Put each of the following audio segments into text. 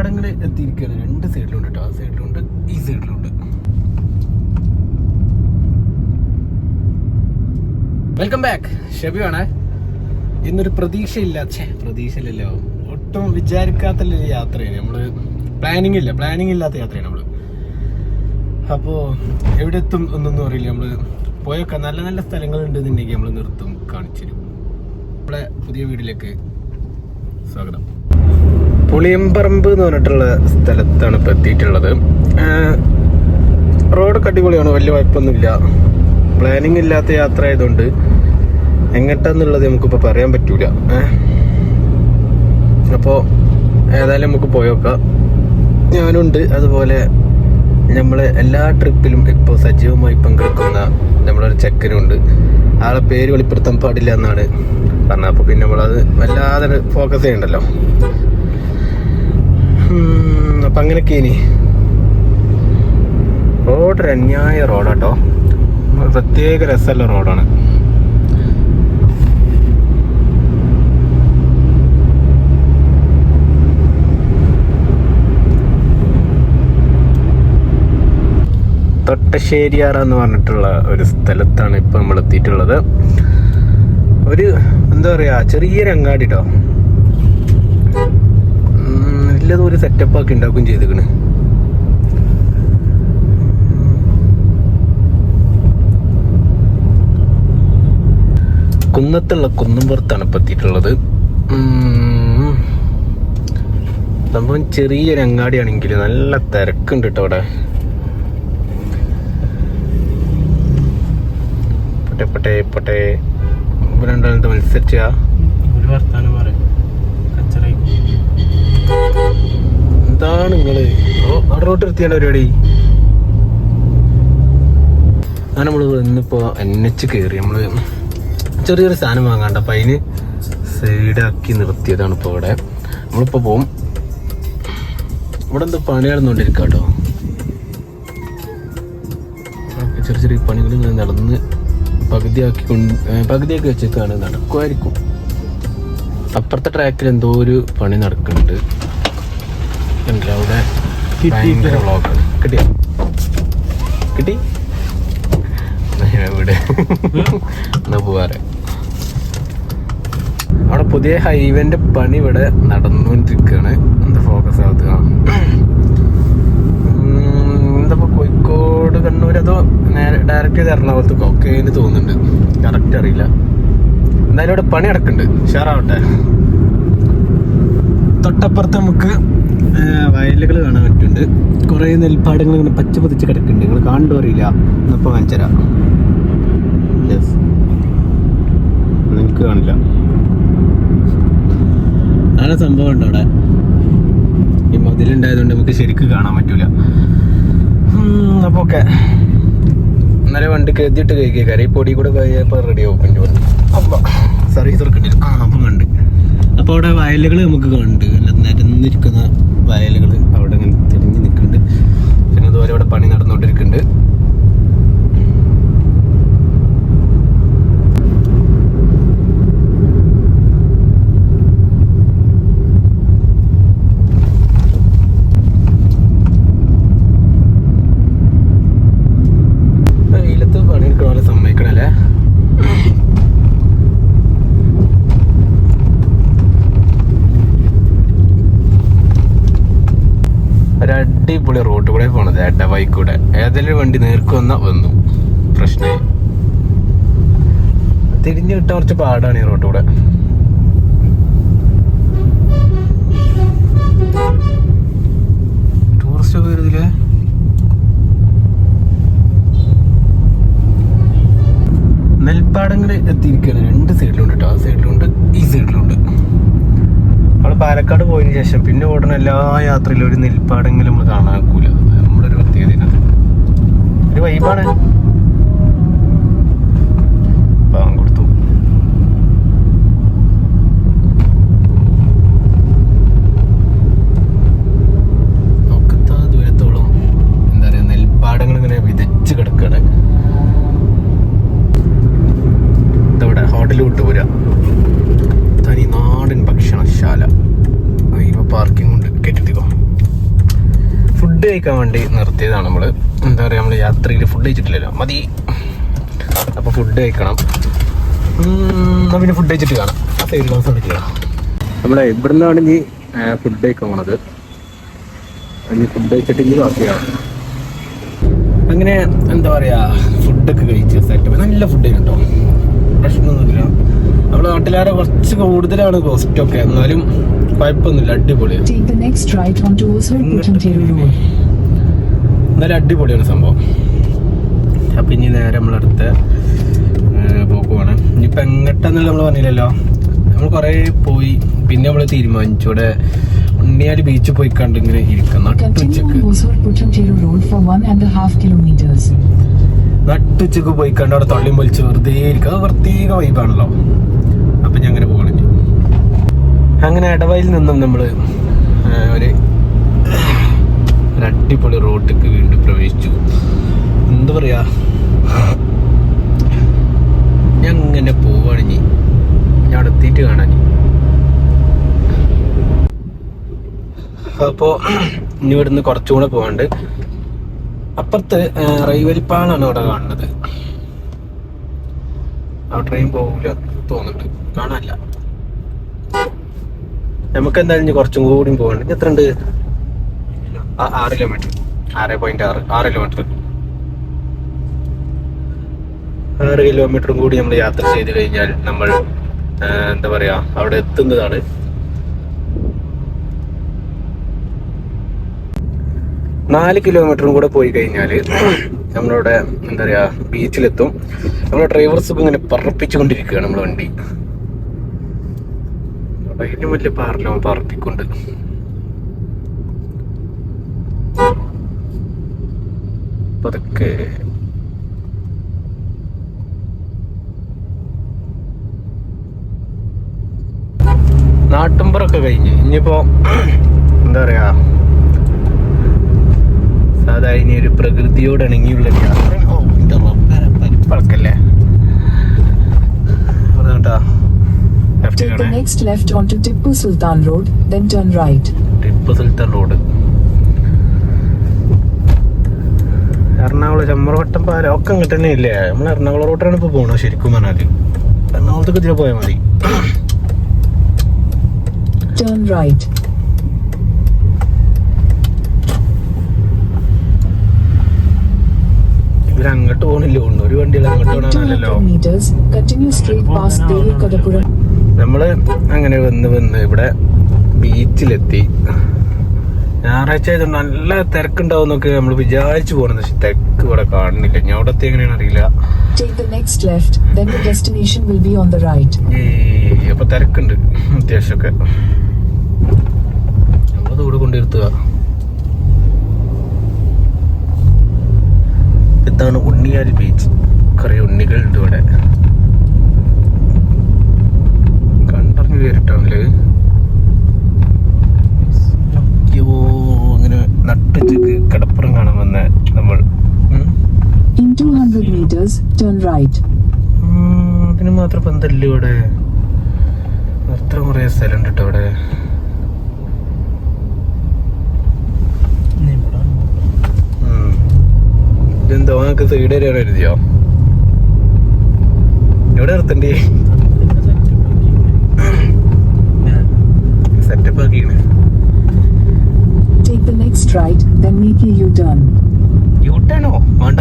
നെൽപ്പാടങ്ങൾ എത്തിയിരിക്കുകയാണ്. രണ്ട് സൈഡിലുണ്ട് കേട്ടോ, ആ സൈഡിലുണ്ട് ഈ സൈഡിലുണ്ട്. Welcome back, ഷെബിയാണ്. ഇന്നൊരു പ്രതീക്ഷയില്ലല്ലോ, ഒട്ടും വിചാരിക്കാത്ത യാത്രയാണ്. നമ്മള് പ്ലാനിങ് ഇല്ലാത്ത യാത്രയാണ് നമ്മള്. അപ്പോ എവിടെ എത്തും എന്നൊന്നും അറിയില്ല. നമ്മള് പോയൊക്കെ നല്ല നല്ല സ്ഥലങ്ങൾ ഉണ്ടെന്നുണ്ടെങ്കിൽ നമ്മൾ നിർത്തും, കാണിച്ചിരും. നമ്മളെ പുതിയ വീട്ടിലേക്ക് സ്വാഗതം. പുളിയമ്പറമ്പ് എന്ന് പറഞ്ഞിട്ടുള്ള സ്ഥലത്താണ് ഇപ്പൊ എത്തിയിട്ടുള്ളത്. റോഡൊക്കെ അടിപൊളിയാണ്, വലിയ കുഴപ്പമൊന്നുമില്ല. പ്ലാനിങ് ഇല്ലാത്ത യാത്ര ആയതുകൊണ്ട് എങ്ങട്ടാന്നുള്ളത് നമുക്കിപ്പോൾ പറയാൻ പറ്റൂല. അപ്പോൾ ഏതായാലും നമുക്ക് പോയോക്കാം. ഞാനുണ്ട്, അതുപോലെ നമ്മൾ എല്ലാ ട്രിപ്പിലും ഇപ്പോൾ സജീവമായി പങ്കെടുക്കുന്ന നമ്മളൊരു ചെക്കനുണ്ട്. ആളെ പേര് വെളിപ്പെടുത്താൻ പാടില്ല എന്നാണ് പറഞ്ഞത്. അപ്പോൾ പിന്നെ നമ്മളത് വല്ലാതെ ഫോക്കസ് ചെയ്യണ്ടല്ലോ. അപ്പം അങ്ങനെയൊക്കെ ഇനി റോഡ് അന്യായ റോഡാട്ടോ, പ്രത്യേക രസമുള്ള റോഡാണ്. തൊട്ടശ്ശേരിയാറ എന്ന് പറഞ്ഞിട്ടുള്ള ഒരു സ്ഥലത്താണ് ഇപ്പൊ നമ്മൾ എത്തിയിട്ടുള്ളത്. ഒരു എന്താ പറയാ, ചെറിയൊരു അങ്ങാടി കേട്ടോ. നല്ലത് ഒരു സെറ്റപ്പ് ആക്കി ഉണ്ടാക്കുകയും ചെയ്തിക്കണ്. കുന്നത്തുള്ള കുന്നുംപുറത്താണ് ഇപ്പൊ എത്തിയിട്ടുള്ളത്. സംഭവം ചെറിയൊരു അങ്ങാടിയാണെങ്കിൽ നല്ല തിരക്കുണ്ട് കേട്ടോ അവിടെ. പൊട്ടെ രണ്ടാമത്തെ മത്സരിച്ച ഒരു വർത്താനം പറയും. എന്താണ് നിങ്ങള് റോട്ട് നിർത്തിയാണ് പരിപാടി? അങ്ങനെ നമ്മള് ഇന്നിപ്പോ NH കയറി. നമ്മള് ചെറിയൊരു സാധനം വാങ്ങാണ്ട്, അപ്പൊ അതിന് സൈഡാക്കി നിർത്തിയതാണ് ഇപ്പൊ ഇവിടെ. നമ്മളിപ്പോ പോവും. ഇവിടെ എന്തോ പണി നടന്നുകൊണ്ടിരിക്കുക കേട്ടോ. ചെറിയ പണികൾ ഇങ്ങനെ നടന്ന് പകുതിയാക്കി വെച്ചേക്കാണ്. നടക്കുമായിരിക്കും. അപ്പുറത്തെ ട്രാക്കിൽ എന്തോ ഒരു പണി നടക്കുന്നുണ്ട്. അവിടെ ഭയങ്കര വ്ളോഗാണ്. കിട്ടി ഇവിടെ എന്നാ പോവാറ്. അവിടെ പുതിയ ഹൈവേന്റെ പണി ഇവിടെ നടന്നുകൊണ്ടിരിക്കുകയാണ്. എന്താ ഫോക്കസ് ആവുക? എന്താ കോഴിക്കോട് കണ്ണൂർ അതോ ഡയറക്റ്റ് ചെയ്ത് എറണാകുളത്തേക്കോ ഒക്കെ എന്ന് തോന്നുന്നുണ്ട്. കറക്റ്റ് അറിയില്ല. എന്തായാലും ഇവിടെ പണി നടക്കുന്നുണ്ട്, ഉഷാറാവട്ടെ. തൊട്ടപ്പുറത്ത് നമുക്ക് വയലുകൾ കാണാൻ പറ്റുന്നുണ്ട്. കുറേ നെൽപ്പാടങ്ങൾ ഇങ്ങനെ പച്ച പതിച്ച് കിടക്കുന്നുണ്ട്. നിങ്ങൾ കാണണ്ടോ അറിയില്ല, എന്നപ്പോൾ കാണിച്ചുതരാം. യെസ്, നിങ്ങൾക്ക് കാണില്ല. അങ്ങനെ സംഭവം ഉണ്ട് അവിടെ. ഈ മതിലുണ്ടായതുകൊണ്ട് നമുക്ക് ശരിക്കും കാണാൻ പറ്റൂല. അപ്പോൾ ഓക്കെ, ഇന്നലെ വണ്ടി കരുതിയിട്ട് കഴിക്കുക. കരയിപ്പൊടി കൂടെ കഴിയപ്പോൾ റെഡി ആവും എൻ്റെ വണ്ടി. അപ്പം സർവീസ് തുറക്കേണ്ടി വരും. അപ്പം കണ്ട്. അപ്പോൾ അവിടെ വയലുകൾ നമുക്ക് കണ്ട്, നിരന്നിരിക്കുന്ന വയലുകൾ അവിടെ ഇങ്ങനെ തിരിഞ്ഞ് നിൽക്കുന്നുണ്ട്. പിന്നെ അതുപോലെ ഇവിടെ പണി നടന്നുകൊണ്ടിരിക്കുന്നുണ്ട്. വെയിലത്ത് പണിയെടുക്കണ പോലെ സമ്മതിക്കണല്ലേ. ഒരടിപൊളി റോഡ് കൂടെ പോണത്, എടവഴിക്കൂടെ. ഏതെങ്കിലും വണ്ടി നേർക്ക് വന്നു പ്രശ്നമായി. തിരിഞ്ഞു കിട്ടാൻ കുറച്ച് പാടാണ് ഈ റോഡ് കൂടെ. ടൂറിസ്റ്റ് ഒക്കെ വരുന്നില്ലേ? നെൽപ്പാടങ്ങൾ എത്തിയിരിക്കുകയാണ്. രണ്ട് സൈഡിലുണ്ട് കേട്ടോ, ആ സൈഡിലുണ്ട് ഈ സൈഡിലുണ്ട്. നമ്മൾ പാലക്കാട് പോയതിനു ശേഷം പിന്നെ ഓടുന്ന എല്ലാ യാത്രയിലും ഒരു നെൽപ്പാടെങ്കിലും നമ്മൾ കാണാക്കൂല. നമ്മുടെ ഒരു പ്രത്യേകത, ഒരു വൈബാണ്. പാവം കൊടുത്തു. നോക്കത്താ ദൂരത്തോളം എന്താ പറയാ, നെൽപ്പാടങ്ങൾ ഇങ്ങനെ വിതച്ച് കിടക്കുകയാണ്. ഇതവിടെ ഹോട്ടൽ വിട്ടുപോരാ, തനി നാടൻ ഭക്ഷണശാല. പാർക്കിംഗ് ഉണ്ട്, കേട്ടിട്ടോ. കഴിക്കാൻ വേണ്ടി നിർത്തിയതാണ് നമ്മൾ. എന്താ പറയുക, നമ്മൾ യാത്രയിൽ ഫുഡ് കഴിച്ചിട്ടില്ലല്ലോ, മതി. അപ്പോൾ ഫുഡ് കഴിക്കണം. എന്നാൽ പിന്നെ ഫുഡ് കഴിച്ചിട്ട് കാണാം. സൈഡ് ക്ലാസ് എടുക്കുക. നമ്മളെ ഇവിടെ നിന്നാണ് ഇനി ഫുഡ് കഴിക്കാൻ പോണത്. ഇനി ഫുഡ് കഴിച്ചിട്ട് ഇനി ബാക്കിയാണ്. അങ്ങനെ എന്താ പറയുക, ഫുഡൊക്കെ കഴിച്ച് സെറ്റപ്പ്. നല്ല ഫുഡ് കേട്ടോ, പ്രശ്നമൊന്നുമില്ല. നമ്മുടെ നാട്ടിലാരെ കുറച്ച് കൂടുതലാണ് കോസ്റ്റൊക്കെ, എന്നാലും കുഴപ്പമൊന്നുമില്ല, അടിപൊളിയാണ്. എന്നാലും അടിപൊളിയാണ് സംഭവം. അപ്പം ഇനി നേരെ നമ്മളടുത്ത പോക്കുവാണ്. ഇനിയിപ്പോൾ എങ്ങോട്ടാന്നുള്ള നമ്മൾ പറഞ്ഞില്ലല്ലോ. നമ്മൾ കുറേ പോയി, പിന്നെ നമ്മൾ തീരുമാനിച്ചു ഇവിടെ ഉണ്ണിയാൽ ബീച്ചിൽ പോയി കണ്ട് ഇങ്ങനെ ഇരിക്കാം. നട്ടുച്ചക്ക് പോയി കണ്ട് അവിടെ തൊള്ളിയും പൊളിച്ച് വെറുതെ ഇരിക്കുക. അത് പ്രത്യേക വൈബാണല്ലോ. അപ്പം ഞാൻ അങ്ങനെ പോകണമെങ്കിൽ അങ്ങനെ ഇടവയിൽ നിന്നും നമ്മൾ ഒരു അടിപൊളി റോട്ടിക്ക് വീണ്ടും പ്രവേശിച്ചു. എന്താ പറയാ, ഞാൻ അങ്ങനെ പോവാണെങ്കിൽ ഞാൻ അടുത്തിട്ട് കാണാൻ. അപ്പോൾ ഇനി ഇവിടുന്ന് കുറച്ചും കൂടെ പോകാണ്ട് അപ്പുറത്ത് റെയിൽവേലിപ്പാളാണ് അവിടെ കാണുന്നത്. ആ ട്രെയിൻ പോകില്ല തോന്നുന്നുണ്ട്, കാണാനില്ല. നമുക്ക് എന്തായാലും കുറച്ചും കൂടി പോകണ്ട. എത്ര ഉണ്ട്? 6 കിലോമീറ്റർ, 6.6 കിലോമീറ്റർ. 6 കിലോമീറ്ററും കൂടി നമ്മൾ യാത്ര ചെയ്ത് കഴിഞ്ഞാൽ നമ്മൾ എന്താ പറയാ അവിടെ എത്തുന്നതാണ്. നാല് കിലോമീറ്ററും കൂടെ പോയി കഴിഞ്ഞാൽ നമ്മളിവിടെ എന്താ പറയാ ബീച്ചിലെത്തും. നമ്മുടെ ഡ്രൈവർസൊക്കെ ഇങ്ങനെ പറപ്പിച്ചുകൊണ്ടിരിക്കുകയാണ് നമ്മളെ വണ്ടി. അതിലും വലിയ പാറലോ പറപ്പിക്കൊണ്ട്. അതൊക്കെ നാട്ടുമ്പറൊക്കെ കഴിഞ്ഞ് ഇനിയിപ്പോ എന്താ പറയാ സാധാ ഇനി ഒരു പ്രകൃതിയോട് ഇണങ്ങിയുള്ള പരിപ്പളക്കല്ലേ. അതുകൊണ്ടാ Take the next left onto Tippu Sultan Road, then turn right. Tipu Sultan road, Ernakulam Chamravattam പാലം ഒക്കെ അങ്ങോട്ട് തന്നെ ഇല്ലേ. നമ്മൾ എറണാകുളം റോഡിലാണ് ഇപ്പോൾ പോകണം ശരിക്കും പറഞ്ഞാൽ. എറണാകുളത്തേക്ക് ഇതിൽ പോയാൽ മതി. Turn right. ഇവരങ്ങോട്ട് പോകണില്ല, ഒരു വണ്ടിയിൽ അങ്ങോട്ട് പോകണല്ലോ. Continue straight past Devi Kadapuram. നമ്മള് അങ്ങനെ വന്ന് ഇവിടെ ബീച്ചിലെത്തി. ഞായറാഴ്ച ആയതുകൊണ്ട് നല്ല തിരക്കുണ്ടാവും എന്നൊക്കെ നമ്മൾ വിചാരിച്ചു പോകണം. പക്ഷെ തിരക്ക് ഇവിടെ കാണുന്നില്ല. ഞാൻ അവിടെ എങ്ങനെയാണ് അറിയില്ല. അപ്പൊ തിരക്കുണ്ട് അത്യാവശ്യമൊക്കെ. നമ്മളത് ഇവിടെ കൊണ്ടിരുത്തുക. ഇതാണ് ഉണ്ണിയാൽ ബീച്ച്. കുറെ ഉണ്ണികളുണ്ട് ഇവിടെ. കണ്ടറിഞ്ഞു കയറിട്ടാണല്ലേ. അയ്യോ, അങ്ങനെ നട്ടുച്ചക്ക് കടപ്പുറം കാണാൻ വന്ന നമ്മൾ. In 200 meters, turn right. അതിന് മാത്രം പന്തല്ല ഇവിടെ. എത്ര കുറെ സ്ഥലം ഉണ്ട് കേട്ടോ ഇവിടെ. ഇതെന്തോ നമുക്ക് സൈഡ് വരെയാണ് എഴുതിയോ? എവിടെ നിർത്തണ്ടേ? സെറ്റപ്പ് ആക്കിയാണ്. Take the next right, then make a U-turn. യൂട്ടേണോ? വേണ്ട.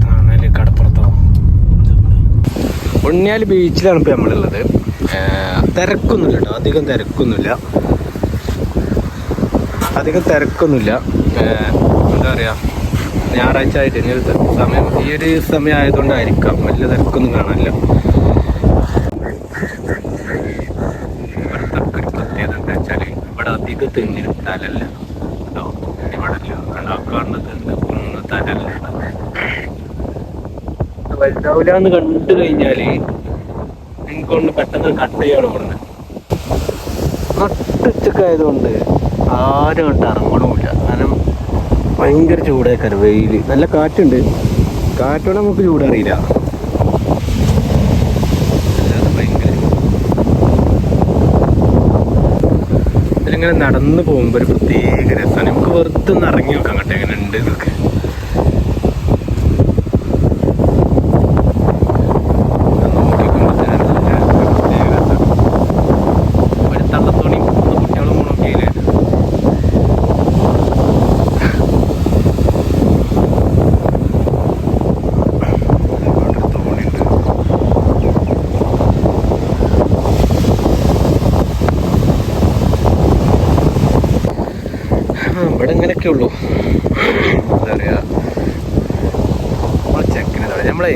തണല് കടപ്പുറത്തോ? ഉണ്ണിയാൽ ബീച്ചിലാണ് ഇപ്പൊ നമ്മളുള്ളത്. തിരക്കൊന്നുമില്ല കേട്ടോ, അധികം തിരക്കൊന്നുമില്ല. എന്താ പറയാ, ഞായറാഴ്ച ആയിട്ട് ഈ ഒരു സമയം ആയതുകൊണ്ടായിരിക്കാം വലിയ തിരക്കൊന്നും കാണാനില്ല. ഇവിടുത്തെ ഒരു പ്രത്യേകത എന്താ വെച്ചാൽ ഇവിടെ അധികം തെങ്ങിനും തലല്ല കേട്ടോ. ഇവിടെ കാണുന്നത് ഒന്ന് തലല്ല. വലുതാവില്ലാന്ന് കണ്ടു കഴിഞ്ഞാല് എനിക്കൊണ്ട് പെട്ടെന്ന് കട്ട് ചെയ്യണം. ഇവിടുന്ന് നട്ടുച്ചക്കായതുകൊണ്ട് ആരും കണ്ട് ഇറങ്ങണമില്ല. കാരണം ഭയങ്കര ചൂടേക്കാണ്, വെയിൽ. നല്ല കാറ്റുണ്ട്, കാറ്റോടെ നമുക്ക് ചൂടറിയില്ല. അല്ലാതെ ഭയങ്കര ഇങ്ങനെ നടന്നു പോകുമ്പോൾ ഒരു പ്രത്യേക രസമാണ്. നമുക്ക് വെറുതെ ഒന്ന് ഇറങ്ങി നോക്കാം കേട്ടോ എങ്ങനെ ഉണ്ട് ഇതൊക്കെ. ഒരു തള്ളത്തോണി കുട്ടികളും നോക്കിയില്ലേ. ഇവിടെ ഇങ്ങനെയൊക്കെ ഉള്ളൂ. എന്താ പറയുക, നമ്മൾ ചെക്കിനെ നമ്മളെ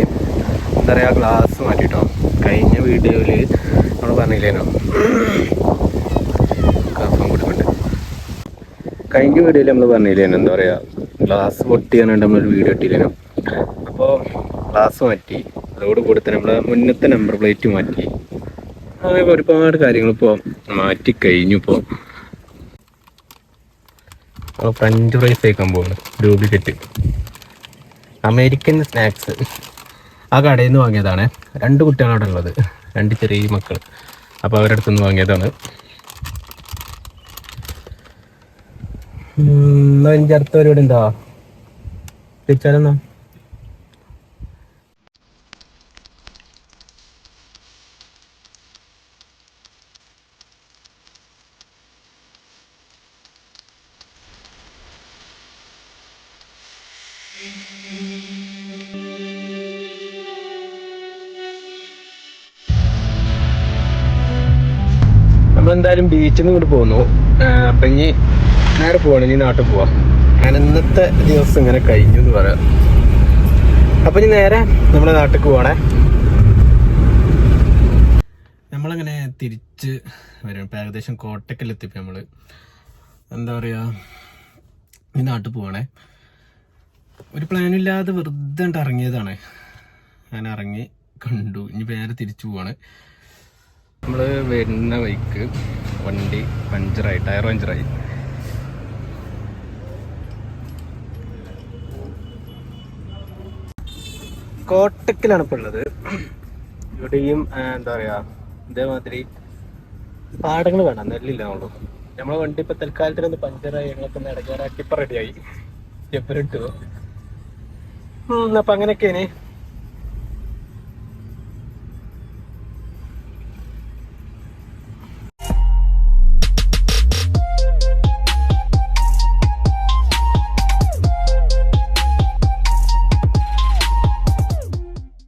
എന്താ പറയുക ഗ്ലാസ് മാറ്റിട്ടോ. കഴിഞ്ഞ വീഡിയോയിൽ നമ്മൾ പറഞ്ഞില്ലേനോ കഫം കൊടുക്കുന്നുണ്ട്. കഴിഞ്ഞ വീഡിയോയിൽ നമ്മൾ പറഞ്ഞില്ലേനോ എന്താ പറയുക ഗ്ലാസ് പൊട്ടിയാണ്ട് നമ്മളൊരു വീഡിയോ ഇട്ടില്ലേനോ. അപ്പോൾ ഗ്ലാസ് മാറ്റി, അതോട് കൂടി തന്നെ നമ്മളെ മുന്നത്തെ നമ്പർ പ്ലേറ്റ് മാറ്റി. അങ്ങനെ ഒരുപാട് കാര്യങ്ങളിപ്പോൾ മാറ്റി കഴിഞ്ഞു. ഇപ്പോൾ ഫ്രഞ്ച് ഫ്രൈസ് കഴിക്കാൻ പോകുന്നു, ഡ്യൂപ്ലിക്കേറ്റ് അമേരിക്കൻ സ്നാക്സ്. ആ കടയിൽ നിന്ന് വാങ്ങിയതാണ്. 2 കുട്ടികളാണ് അവിടെ ഉള്ളത്, 2 ചെറിയ മക്കൾ. അപ്പോൾ അവരുടെ അടുത്ത് നിന്ന് വാങ്ങിയതാണ്. എനിക്ക് അടുത്ത പരിപാടി എന്താ തിരിച്ചാലെന്നാ. നമ്മളെന്തായാലും ബീച്ചിൽ നിന്ന് ഇങ്ങോട്ട് പോന്നു. അപ്പം ഇനി നേരെ പോവാണ്, ഇനി നാട്ടിൽ പോവാം. ഞാൻ ഇന്നത്തെ ദിവസം ഇങ്ങനെ കഴിഞ്ഞു എന്ന് പറയാം. അപ്പം ഇനി നേരെ നമ്മുടെ നാട്ടിലേക്ക് പോവാണേ. നമ്മളങ്ങനെ തിരിച്ച് വരും. ഇപ്പം ഏകദേശം കോട്ടക്കലെത്തിപ്പോൾ നമ്മൾ എന്താ പറയുക ഈ നാട്ടിൽ പോവാണേ. ഒരു പ്ലാനും ഇല്ലാതെ വെറുതെ ഇറങ്ങിയതാണ്. ഞാൻ ഇറങ്ങി കണ്ടു, ഇനി നേരെ തിരിച്ചു പോവാണ്. നമ്മൾ വരുന്ന വഴിക്ക് വണ്ടി പഞ്ചറായി, ടയർ പഞ്ചറായി. കോട്ടക്കലാണ് ഇപ്പോൾ ഉള്ളത്. ഇവിടെയും എന്താ പറയുക ഇതേമാതിരി പാടങ്ങൾ വേണം, നെല്ലില്ലാണല്ലോ. നമ്മളെ വണ്ടി ഇപ്പം തൽക്കാലത്തിനൊന്ന് പഞ്ചറായി, ഞങ്ങളൊക്കെ ഒന്ന് ഇടയ്ക്കാറാക്കി ഇപ്പം റെഡിയായി സ്റ്റെപ്പിലിട്ടു. അപ്പം അങ്ങനെയൊക്കെയാണ്